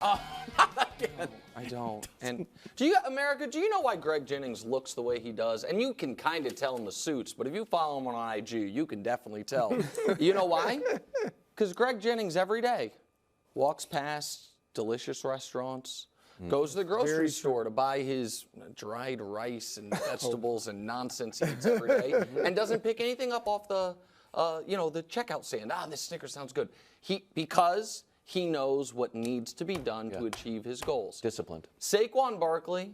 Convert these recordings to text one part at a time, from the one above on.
I don't. And America, do you know why Greg Jennings looks the way he does? And you can kind of tell in the suits, but if you follow him on IG, you can definitely tell. You know why? Because Greg Jennings every day walks past delicious restaurants, goes to the grocery store to buy his dried rice and vegetables and nonsense he eats every day, and doesn't pick anything up off the checkout stand. This Snickers sounds good. Because he knows what needs to be done to achieve his goals. Disciplined. Saquon Barkley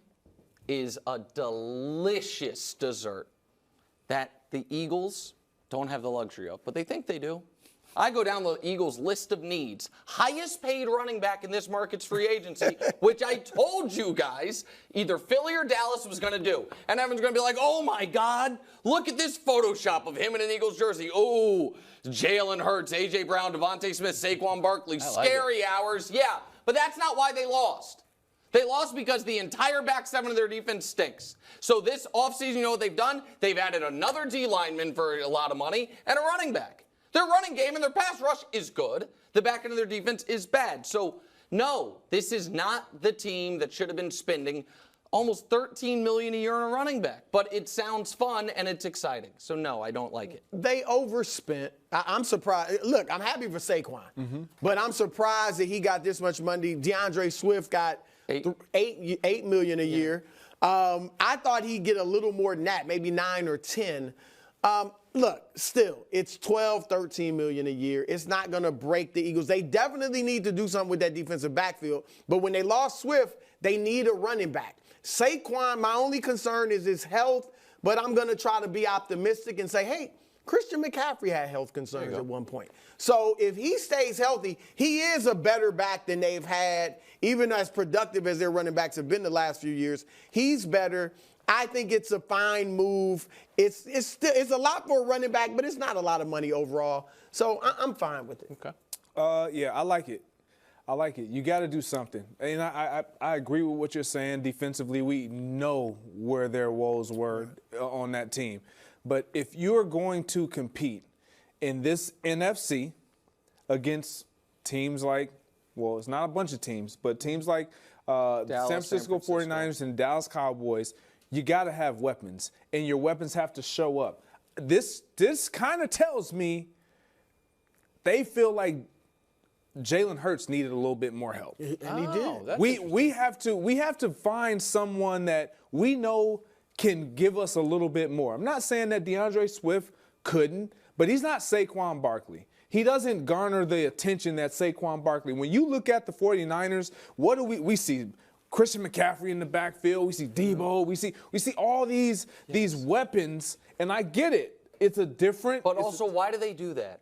is a delicious dessert that the Eagles don't have the luxury of, but they think they do. I go down the Eagles' list of needs. Highest paid running back in this market's free agency, which I told you guys either Philly or Dallas was going to do. And everyone's going to be like, oh, my God, look at this Photoshop of him in an Eagles jersey. Oh, Jalen Hurts, A.J. Brown, Devontae Smith, Saquon Barkley, scary hours. Yeah, but that's not why they lost. They lost because the entire back seven of their defense stinks. So this offseason, you know what they've done? They've added another D lineman for a lot of money and a running back. Their running game and their pass rush is good. The back end of their defense is bad. So, no, this is not the team that should have been spending almost $13 million a year on a running back. But it sounds fun and it's exciting. So, no, I don't like it. They overspent. I'm surprised. Look, I'm happy for Saquon. But I'm surprised that he got this much money. DeAndre Swift got $8 million a year. I thought he'd get a little more than that, maybe 9 or 10. Look, still, it's $12, $13 million a year. It's not going to break the Eagles. They definitely need to do something with that defensive backfield. But when they lost Swift, they need a running back. Saquon, my only concern is his health, but I'm going to try to be optimistic and say, hey, Christian McCaffrey had health concerns at one point. So if he stays healthy, he is a better back than they've had, even as productive as their running backs have been the last few years. He's better. I think it's a fine move. It's a lot for a running back, but it's not a lot of money overall. So I'm fine with it. Okay. Yeah, I like it. I like it. You got to do something. And I agree with what you're saying. Defensively, we know where their woes were on that team. But if you're going to compete in this NFC against teams like, well, it's not a bunch of teams, but teams like San Francisco 49ers and Dallas Cowboys, you got to have weapons, and your weapons have to show up. This kind of tells me they feel like Jalen Hurts needed a little bit more help. And he did. We have to find someone that we know can give us a little bit more. I'm not saying that DeAndre Swift couldn't, but he's not Saquon Barkley. He doesn't garner the attention that Saquon Barkley. When you look at the 49ers, what do we see? Christian McCaffrey in the backfield. We see Debo. We see all these weapons, and I get it. It's a different. But also, why do they do that?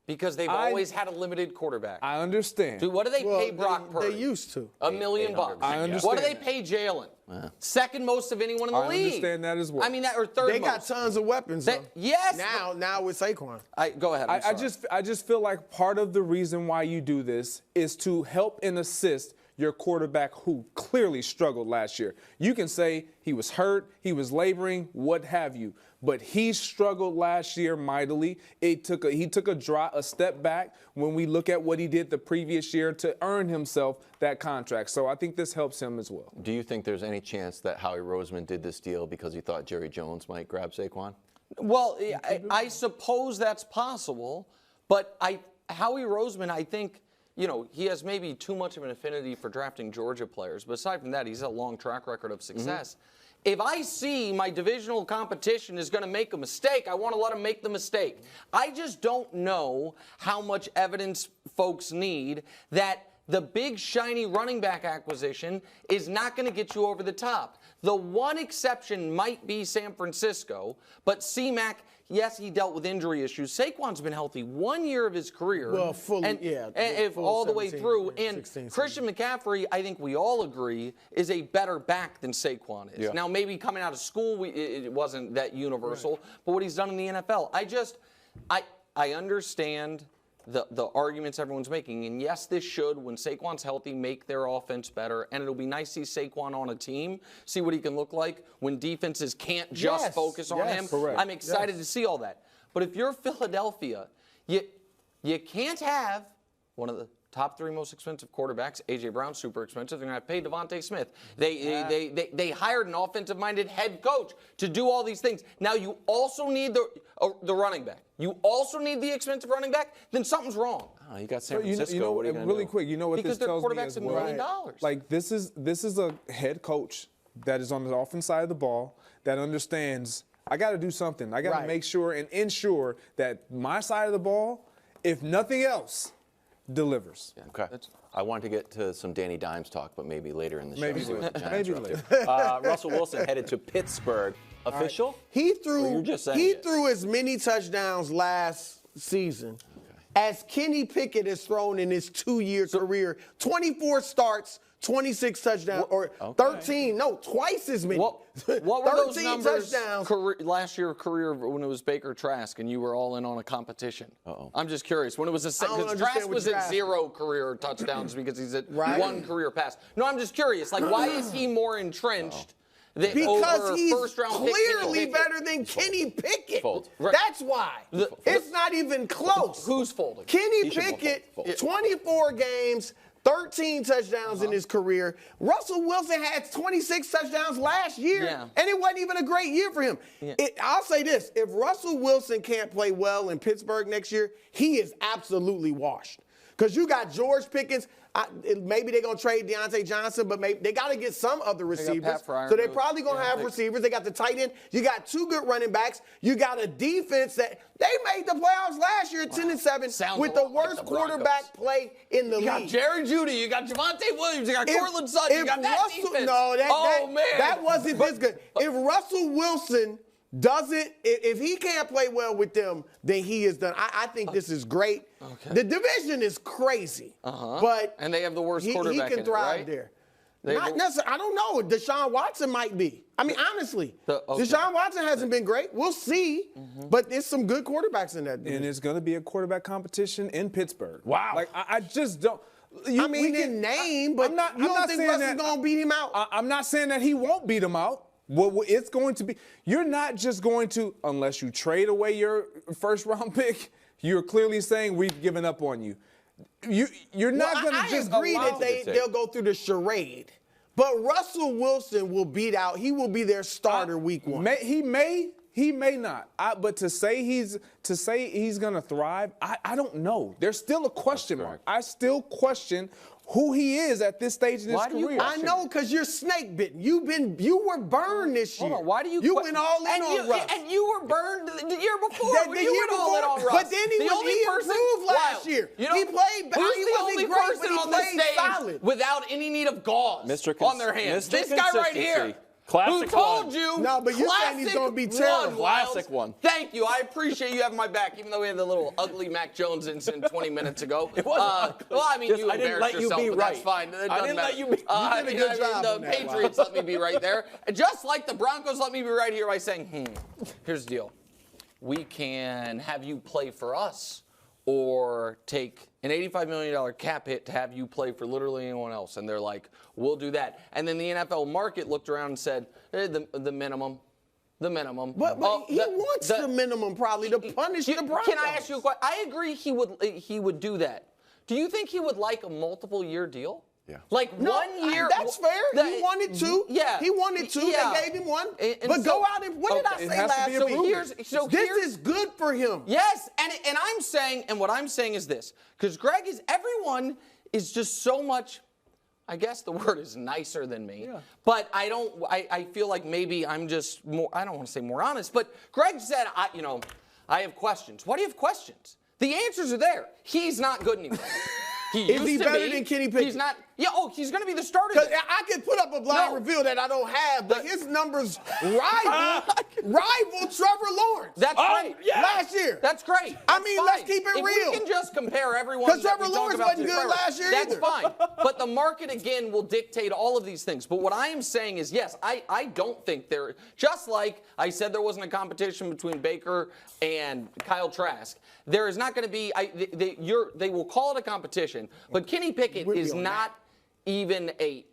Because they've always had a limited quarterback. I understand. Dude, what do they pay Brock Purdy? They used to. $1 million. I understand. What do they pay Jalen? Second most of anyone in the league. I understand that as well. I mean, or third most. They got tons of weapons. Yes. Now with Saquon. Go ahead. I just feel like part of the reason why you do this is to help and assist your quarterback who clearly struggled last year. You can say he was hurt, he was laboring, what have you, but he struggled last year mightily. He took a step back when we look at what he did the previous year to earn himself that contract. So I think this helps him as well. Do you think there's any chance that Howie Roseman did this deal because he thought Jerry Jones might grab Saquon? Well, I suppose that's possible, but Howie Roseman, I think, he has maybe too much of an affinity for drafting Georgia players. But aside from that, he's a long track record of success. If I see my divisional competition is going to make a mistake, I want to let them make the mistake. I just don't know how much evidence folks need that the big, shiny running back acquisition is not going to get you over the top. The one exception might be San Francisco, but C-Mac, yes, he dealt with injury issues. Saquon's been healthy 1 year of his career. Well, fully, and all the way through. And 16, Christian McCaffrey, I think we all agree, is a better back than Saquon is. Yeah. Now, maybe coming out of school, it wasn't that universal, but what he's done in the NFL, I understand the arguments everyone's making. And yes, this should, when Saquon's healthy, make their offense better. And it'll be nice to see Saquon on a team, see what he can look like when defenses can't just focus on him. Correct. I'm excited to see all that. But if you're Philadelphia, you can't have one of the top 3 most expensive quarterbacks. A.J. Brown, super expensive. They're going to pay Devontae Smith. They hired an offensive-minded head coach to do all these things. Now you also need the running back. You also need the expensive running back. Then something's wrong. Oh, you got San You Francisco. know, what are you gonna really do? quick, you know what Because this their tells me quarterback's as $1 well? million. Like this is a head coach that is on the offense side of the ball that understands I got to do something. I got to make sure and ensure that my side of the ball, if nothing else, delivers. Yeah, okay. I wanted to get to some Danny Dimes talk, but maybe later in the show. Maybe See what later. the Giants Maybe are up later. to. Russell Wilson headed to Pittsburgh. Official? He Or threw you're just saying he it? threw as many touchdowns last season as Kenny Pickett has thrown in his 2-year career. 24 starts, 26 touchdowns, or 13, no, twice as many. What were those 13 numbers touchdowns. last year career when it was Baker Trask and you were all in on a competition? I'm just curious. When it was I don't because understand Trask what was you're at asking. 0 career touchdowns because he's at Right. 1 career pass. No, I'm just curious. Like, why is he more entrenched than Because over he's first-round pick Kenny clearly Pickett? better than Kenny Pickett. Fold. Right. That's why. It's not even close. Who's folding? Kenny He should Pickett, fold. 24 games, 13 touchdowns in his career. Russell Wilson had 26 touchdowns last year, and it wasn't even a great year for him. I'll say this. If Russell Wilson can't play well in Pittsburgh next year, he is absolutely washed. Because you got George Pickens. Maybe they're going to trade Deontay Johnson, but maybe they got to get some other receivers. Pat Fryer, So they're probably going to have receivers. They got the tight end. You got 2 good running backs. You got a defense that they made the playoffs last year at 10-7 Sounds with a the lot like worst the Broncos. quarterback play in the You got league. Jerry Jeudy, you got Javonte Williams, you got Cortland Sutton, you got that defense. No, man. that wasn't this good. If Russell Wilson doesn't, if he can't play well with them, then he is done. I think this is great. Okay. The division is crazy, but and they have the worst quarterback he can in it, thrive right? there. They Not will- necessarily. I don't know. Deshaun Watson might be. I mean, honestly, Deshaun Watson hasn't been great. We'll see, but there's some good quarterbacks in that division. And it's going to be a quarterback competition in Pittsburgh. Wow. Like, I just don't. In name, but you don't think Russell's going to beat him out? I'm not saying that he won't beat him out. What it's going to be, you're not just going to, unless you trade away your first-round pick, you're clearly saying we've given up on you. You're not going to just I agree allow that they'll go through the charade. But Russell Wilson will beat out. He will be their starter week 1. He may not. But to say he's going to thrive, I don't know. There's still a question mark. I still question who he is at this stage in his career. I know, because you're snake bitten. You were burned this year. Hold on, why do you? You went all in on Russ. And you were burned the year before. The You year went all in before, on Russ. but then he improved last year. You know, He played. Who's He the wasn't only great, person but he on this played stage solid. without any need of gauze on their hands? Mr. This guy right here. Consistency. Classic Who told one. you? No, but you're saying he's gonna be terrible. Classic one. Thank you. I appreciate you having my back, even though we had the little ugly Mac Jones incident 20 minutes ago. It wasn't ugly. Well, I mean, Just, you I didn't embarrassed let you yourself, be but right. that's fine. It I doesn't didn't matter. let you be- You did a good job The on that, Patriots let me be right there. Just like the Broncos let me be right here by saying, here's the deal. We can have you play for us or take an $85 million cap hit to have you play for literally anyone else. And they're like, we'll do that. And then the NFL market looked around and said, the minimum. The minimum. But he wants the minimum probably to punish the Broncos. Can I ask you a question? I agree he would do that. Do you think he would like a multiple-year deal? Yeah. Like No, 1 year. That's fair. He wanted 2. Yeah. He wanted 2. Yeah. They gave him 1. And But so- go out and what did I it say has to last be a week? proof. This is good for him. Yes, and I'm saying, and what I'm saying is this, because Greg everyone is just so much, I guess the word is nicer than me, but I feel like maybe I'm just more, I don't want to say more honest, but Greg said, I have questions. Why do you have questions? The answers are there. He's not good anymore. Is he better than Kenny Pickett? He's not. Yeah, he's going to be the starter. Because I can put up a blind reveal that I don't have, but his numbers rival Trevor Lawrence. That's great. Last year. That's great. I mean, That's let's fine. keep it if real. We can just compare everyone. Because that Trevor we talk Lawrence about wasn't to good Trevor. last year That's either. fine. But the market, again, will dictate all of these things. But what I am saying is, yes, I don't think there, just like I said there wasn't a competition between Baker and Kyle Trask, there is not going to be, they will call it a competition, but Kenny Pickett is not even a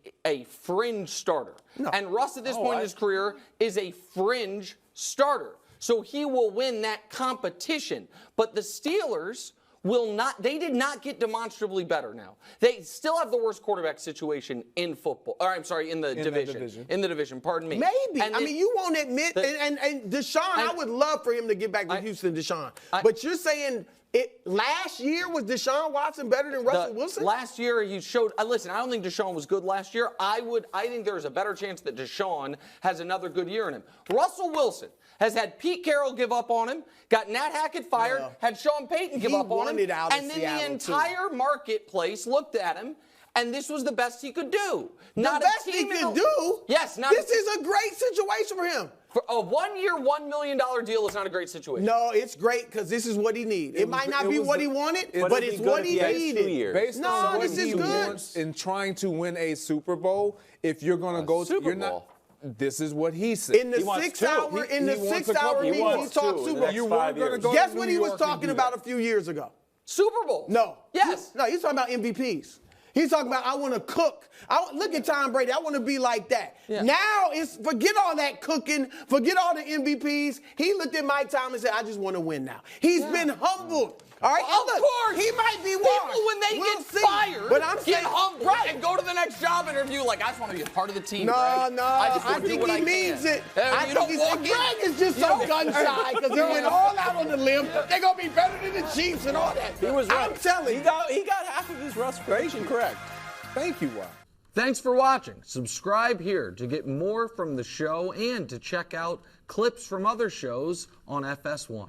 fringe starter. No. And Russ at this point in his career is a fringe starter. So he will win that competition. But the Steelers they did not get demonstrably better now. They still have the worst quarterback situation in football. Or I'm sorry, in the division. In the division, pardon me. Maybe. And you won't admit, and Deshaun, I would love for him to get back to Houston, Deshaun. But you're saying last year was Deshaun Watson better than Russell Wilson? Last year he showed. Listen, I don't think Deshaun was good last year. I think there's a better chance that Deshaun has another good year in him. Russell Wilson has had Pete Carroll give up on him, got Nat Hackett fired, had Sean Payton give up on him, and then the entire marketplace looked at him. And this was the best he could do. The best he could do? Yes. This is a great situation for him. For a 1-year, $1 million deal is not a great situation. No, it's great because this is what he needs. It might not be what he wanted, but it's what he needed. Based on what he wants in trying to win a Super Bowl, if you're going to go to Super Bowl. This is what he said. In the 6 hour meeting, he talked Super Bowl. You weren't going to go. Guess what he was talking about a few years ago? Super Bowl. No. Yes. No, he's talking about MVPs. He's talking about, I want to cook. Look at Tom Brady. I want to be like that. Yeah. Now, forget all that cooking. Forget all the MVPs. He looked at Mike Tomlin and said, I just want to win now. He's been humbled. All right? Well, of course. He might be People, when they get fired, but I'm get humbled and go to the next job interview like, I just want to be a part of the team, Greg. I think he means it. I think he's saying, Greg is just so gun-shy because he went all out on the limb. They're going to be better than the Chiefs and all that. He was right. I'm telling you. He got half of his frustration correct. Thank you, Wyatt. Thanks for watching. Subscribe here to get more from the show and to check out clips from other shows on FS1.